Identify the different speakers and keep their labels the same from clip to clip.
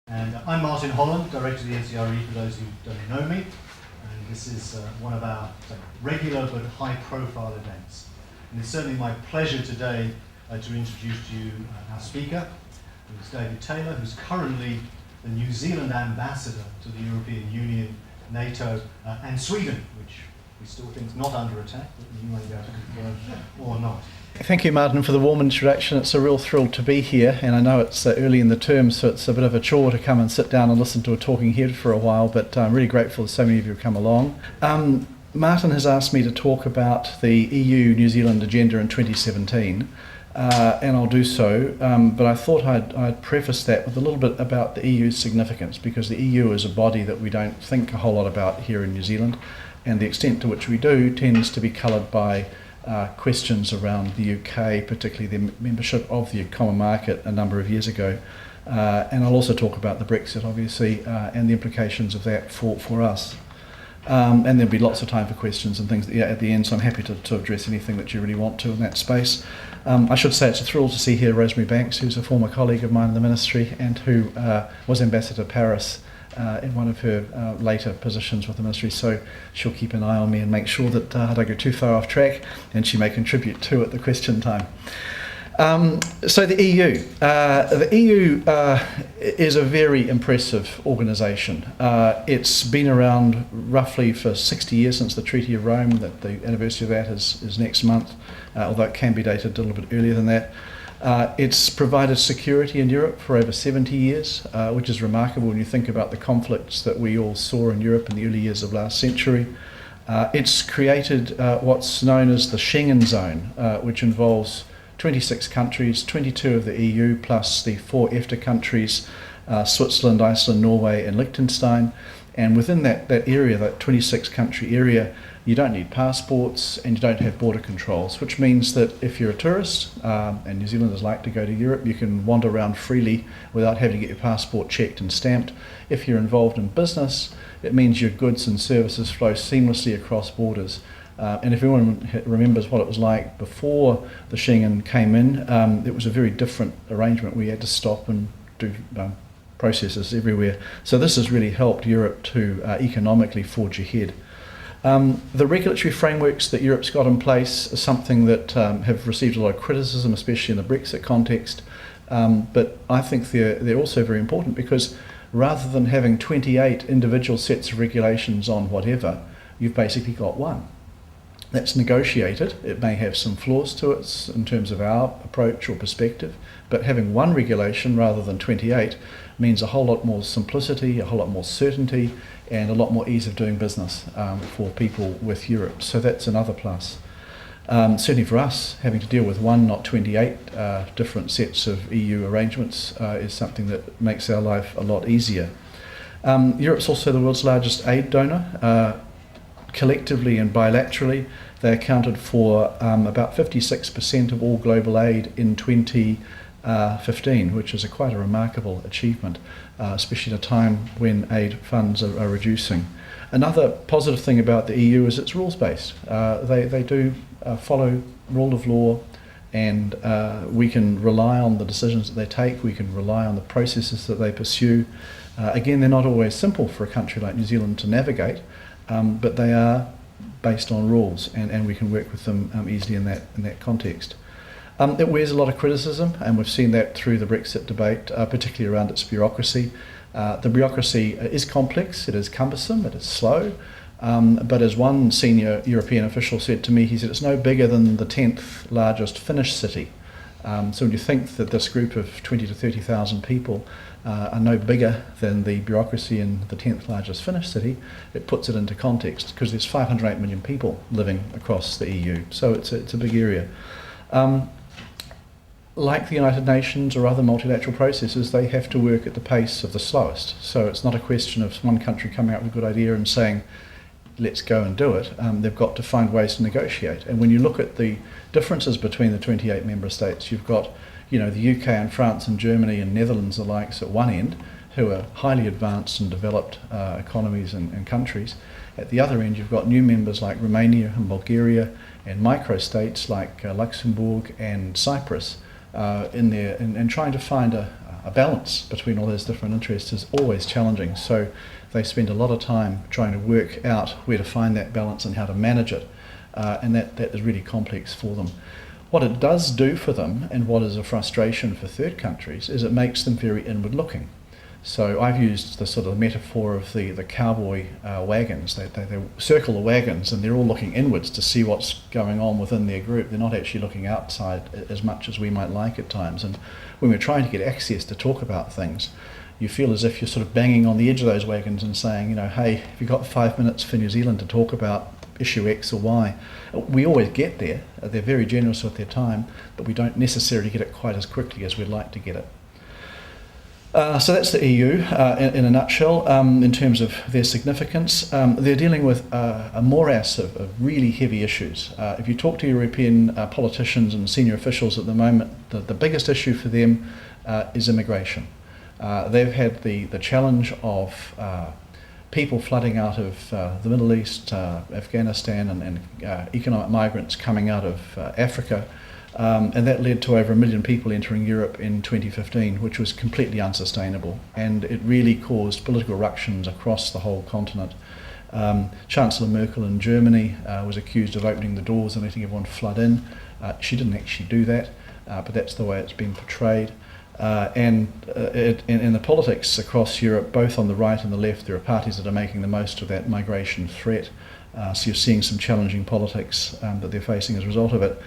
Speaker 1: And I'm Martin Holland, Director of the NCRE, for those who don't know me. And this is one of our regular but high-profile events. And it's certainly my pleasure today to introduce to you our speaker, who's David Taylor, who's currently the New Zealand ambassador to the European Union, NATO, and Sweden, which we still think is not under attack, but you may be able to confirm or not.
Speaker 2: Thank you, Martin, for the warm introduction. It's a real thrill to be here, and I know it's early in the term, so it's a bit of a chore to come and sit down and listen to a talking head for a while, but I'm really grateful that so many of you have come along. Martin has asked me to talk about the EU-New Zealand agenda in 2017, and I'll do so, but I thought I'd preface that with a little bit about the EU's significance, because the EU is a body that we don't think a whole lot about here in New Zealand, and the extent to which we do tends to be coloured by questions around the UK, particularly the membership of the common market a number of years ago. And I'll also talk about the Brexit, obviously, and the implications of that for us. And there'll be lots of time for questions and things at the end, so I'm happy to address anything that you really want to in that space. I should say it's a thrill to see here Rosemary Banks, who's a former colleague of mine in the ministry and who was Ambassador to Paris in one of her later positions with the ministry, so she'll keep an eye on me and make sure that I don't go too far off track, and she may contribute too at the question time. So the EU. The EU is a very impressive organisation. It's been around roughly for 60 years, since the Treaty of Rome, that the anniversary of that is next month, although it can be dated a little bit earlier than that. It's provided security in Europe for over 70 years, which is remarkable when you think about the conflicts that we all saw in Europe in the early years of last century. It's created what's known as the Schengen zone, which involves 26 countries, 22 of the EU, plus the 4 EFTA countries, Switzerland, Iceland, Norway and Liechtenstein. And within that area, that 26 country area, you don't need passports and you don't have border controls, which means that if you're a tourist, and New Zealanders like to go to Europe, you can wander around freely without having to get your passport checked and stamped. If you're involved in business, it means your goods and services flow seamlessly across borders. And if anyone remembers what it was like before the Schengen came in, it was a very different arrangement. We had to stop and do processes everywhere. So this has really helped Europe to economically forge ahead. The regulatory frameworks that Europe's got in place are something that have received a lot of criticism, especially in the Brexit context, but I think they're also very important, because rather than having 28 individual sets of regulations on whatever, you've basically got one. That's negotiated. It may have some flaws to it in terms of our approach or perspective, but having one regulation rather than 28 means a whole lot more simplicity, a whole lot more certainty, and a lot more ease of doing business for people with Europe. So that's another plus. Certainly for us, having to deal with one, not 28 different sets of EU arrangements is something that makes our life a lot easier. Europe's also the world's largest aid donor. Collectively and bilaterally, they accounted for about 56% of all global aid in 2015, which is quite a remarkable achievement, especially at a time when aid funds are reducing. Another positive thing about the EU is it's rules-based. They do follow rule of law, and we can rely on the decisions that they take, we can rely on the processes that they pursue. Again, they're not always simple for a country like New Zealand to navigate, but they are based on rules, and we can work with them easily in that context. It wears a lot of criticism, and we've seen that through the Brexit debate, particularly around its bureaucracy. The bureaucracy is complex, it is cumbersome, it is slow, but as one senior European official said to me, he said it's no bigger than the 10th largest Finnish city. So when you think that this group of 20 to 30,000 people are no bigger than the bureaucracy in the 10th largest Finnish city, it puts it into context, because there's 508 million people living across the EU, so it's a big area. Like the United Nations or other multilateral processes, they have to work at the pace of the slowest, so it's not a question of one country coming up with a good idea and saying, let's go and do it. They've got to find ways to negotiate, and when you look at the differences between the 28 member states, you've got the UK and France and Germany and Netherlands alike at one end, who are highly advanced and developed economies and countries. At the other end, you've got new members like Romania and Bulgaria, and micro-states like Luxembourg and Cyprus in there, and trying to find a a balance between all those different interests is always challenging. So they spend a lot of time trying to work out where to find that balance and how to manage it, and that is really complex for them. What it does do for them, and what is a frustration for third countries, is it makes them very inward-looking. So I've used the sort of metaphor of the cowboy wagons. They circle the wagons and they're all looking inwards to see what's going on within their group. They're not actually looking outside as much as we might like at times. And when we're trying to get access to talk about things, you feel as if you're sort of banging on the edge of those wagons and saying, hey, have you got 5 minutes for New Zealand to talk about issue X or Y? We always get there. They're very generous with their time, but we don't necessarily get it quite as quickly as we'd like to get it. So that's the EU in a nutshell in terms of their significance. They're dealing with a morass of really heavy issues. If you talk to European politicians and senior officials at the moment, the biggest issue for them is immigration. They've had the challenge of people flooding out of the Middle East, Afghanistan, and economic migrants coming out of Africa. And that led to over 1 million people entering Europe in 2015, which was completely unsustainable. And it really caused political ructions across the whole continent. Chancellor Merkel in Germany was accused of opening the doors and letting everyone flood in. She didn't actually do that, but that's the way it's been portrayed. And in the politics across Europe, both on the right and the left, there are parties that are making the most of that migration threat. So you're seeing some challenging politics that they're facing as a result of it.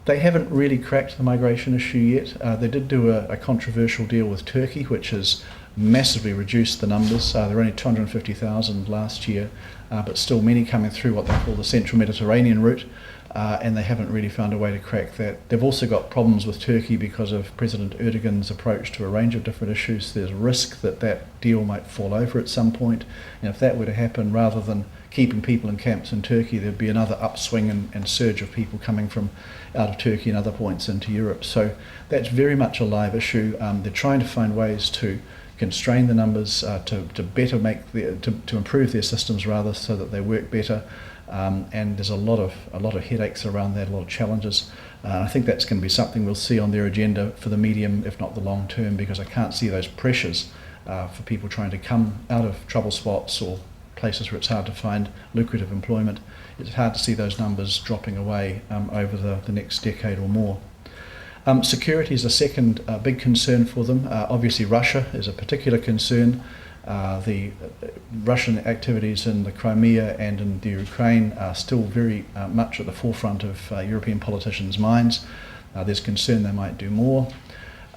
Speaker 2: They haven't really cracked the migration issue yet. They did do a controversial deal with Turkey, which has massively reduced the numbers. There were only 250,000 last year, but still many coming through what they call the Central Mediterranean route, and they haven't really found a way to crack that. They've also got problems with Turkey because of President Erdogan's approach to a range of different issues. There's a risk that that deal might fall over at some point, and if that were to happen, rather than keeping people in camps in Turkey, there'd be another upswing and surge of people coming from out of Turkey and other points into Europe. So that's very much a live issue. They're trying to find ways to constrain the numbers, to better to improve their systems rather, so that they work better. And there's a lot of headaches around that, a lot of challenges. I think that's going to be something we'll see on their agenda for the medium, if not the long term, because I can't see those pressures for people trying to come out of trouble spots or places where it's hard to find lucrative employment. It's hard to see those numbers dropping away over the next decade or more. Security is a second big concern for them. Obviously Russia is a particular concern. The Russian activities in the Crimea and in the Ukraine are still very much at the forefront of European politicians' minds. There's concern they might do more.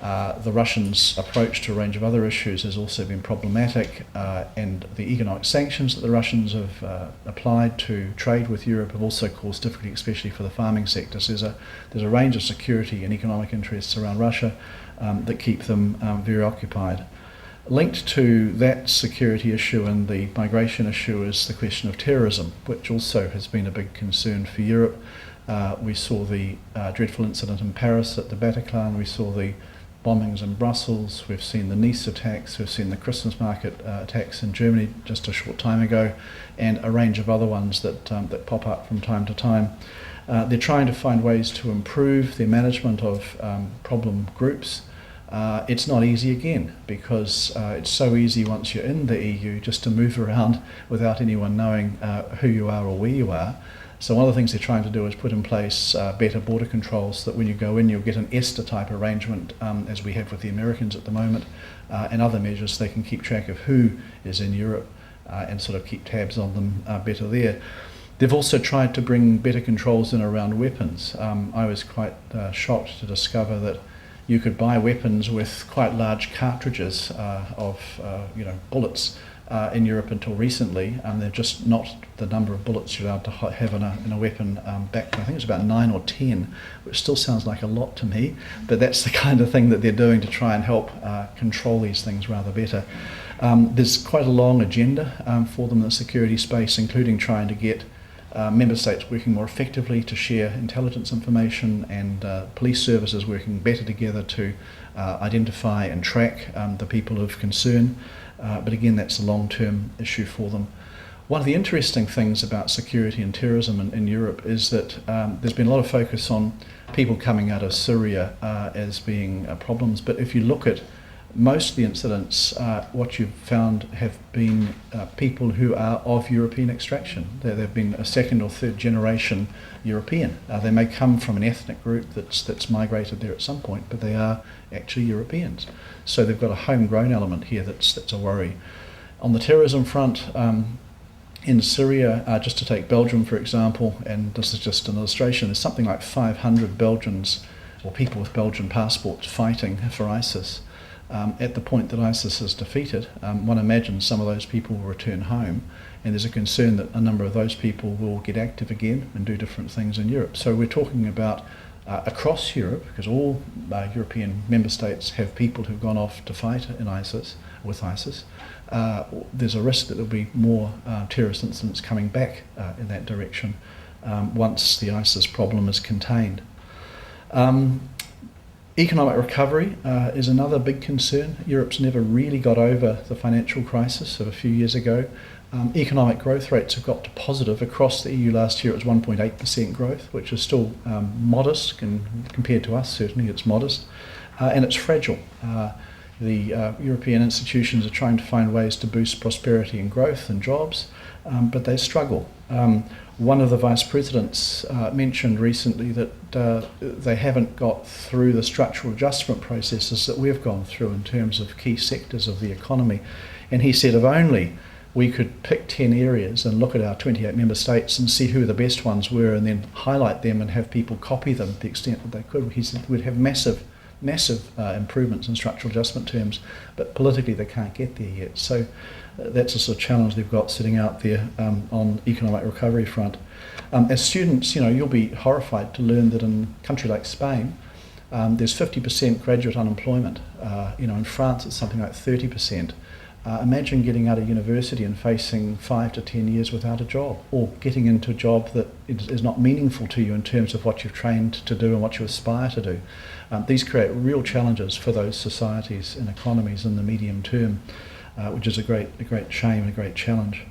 Speaker 2: The Russians' approach to a range of other issues has also been problematic, and the economic sanctions that the Russians have applied to trade with Europe have also caused difficulty, especially for the farming sector. So there's a range of security and economic interests around Russia that keep them very occupied. Linked to that security issue and the migration issue is the question of terrorism, which also has been a big concern for Europe. We saw the dreadful incident in Paris at the Bataclan. We saw the bombings in Brussels. We've seen the Nice attacks. We've seen the Christmas market attacks in Germany just a short time ago, and a range of other ones that pop up from time to time. They're trying to find ways to improve their management of problem groups. It's not easy again, because it's so easy once you're in the EU just to move around without anyone knowing who you are or where you are. So one of the things they're trying to do is put in place better border controls, so that when you go in you'll get an ESTA type arrangement, as we have with the Americans at the moment, and other measures, so they can keep track of who is in Europe and sort of keep tabs on them better there. They've also tried to bring better controls in around weapons. I was quite shocked to discover that you could buy weapons with quite large cartridges of bullets in Europe until recently, and they're just not the number of bullets you're allowed to have in a weapon back to, I think it was about 9 or 10, which still sounds like a lot to me, but that's the kind of thing that they're doing to try and help control these things rather better. There's quite a long agenda for them in the security space, including trying to get member states working more effectively to share intelligence information, and police services working better together to identify and track the people of concern. But again, that's a long-term issue for them. One of the interesting things about security and terrorism in Europe is that there's been a lot of focus on people coming out of Syria as being problems, but if you look at most of the incidents, what you've found have been people who are of European extraction. They've been a second or third generation European. They may come from an ethnic group that's migrated there at some point, but they are actually Europeans. So they've got a homegrown element here that's a worry. On the terrorism front, in Syria, just to take Belgium for example, and this is just an illustration, there's something like 500 Belgians or people with Belgian passports fighting for ISIS. At the point that ISIS is defeated, one imagines some of those people will return home, and there's a concern that a number of those people will get active again and do different things in Europe. So we're talking about across Europe, because all European member states have people who've gone off to fight with ISIS. There's a risk that there'll be more terrorist incidents coming back in that direction once the ISIS problem is contained. Economic recovery is another big concern. Europe's never really got over the financial crisis of a few years ago. Economic growth rates have got to positive. Across the EU last year it was 1.8% growth, which is still modest, and compared to us certainly it's modest, and it's fragile. The European institutions are trying to find ways to boost prosperity and growth and jobs, but they struggle. One of the vice presidents mentioned recently that they haven't got through the structural adjustment processes that we've gone through in terms of key sectors of the economy. And he said if only we could pick 10 areas and look at our 28 member states and see who the best ones were and then highlight them and have people copy them to the extent that they could, he said we'd have massive improvements in structural adjustment terms, but politically they can't get there yet. So that's a sort of challenge they've got sitting out there on economic recovery front. As students, you'll be horrified to learn that in a country like Spain, there's 50% graduate unemployment. In France it's something like 30%. Imagine getting out of university and facing 5 to 10 years without a job, or getting into a job that is not meaningful to you in terms of what you've trained to do and what you aspire to do. These create real challenges for those societies and economies in the medium term, which is a great shame and a great challenge.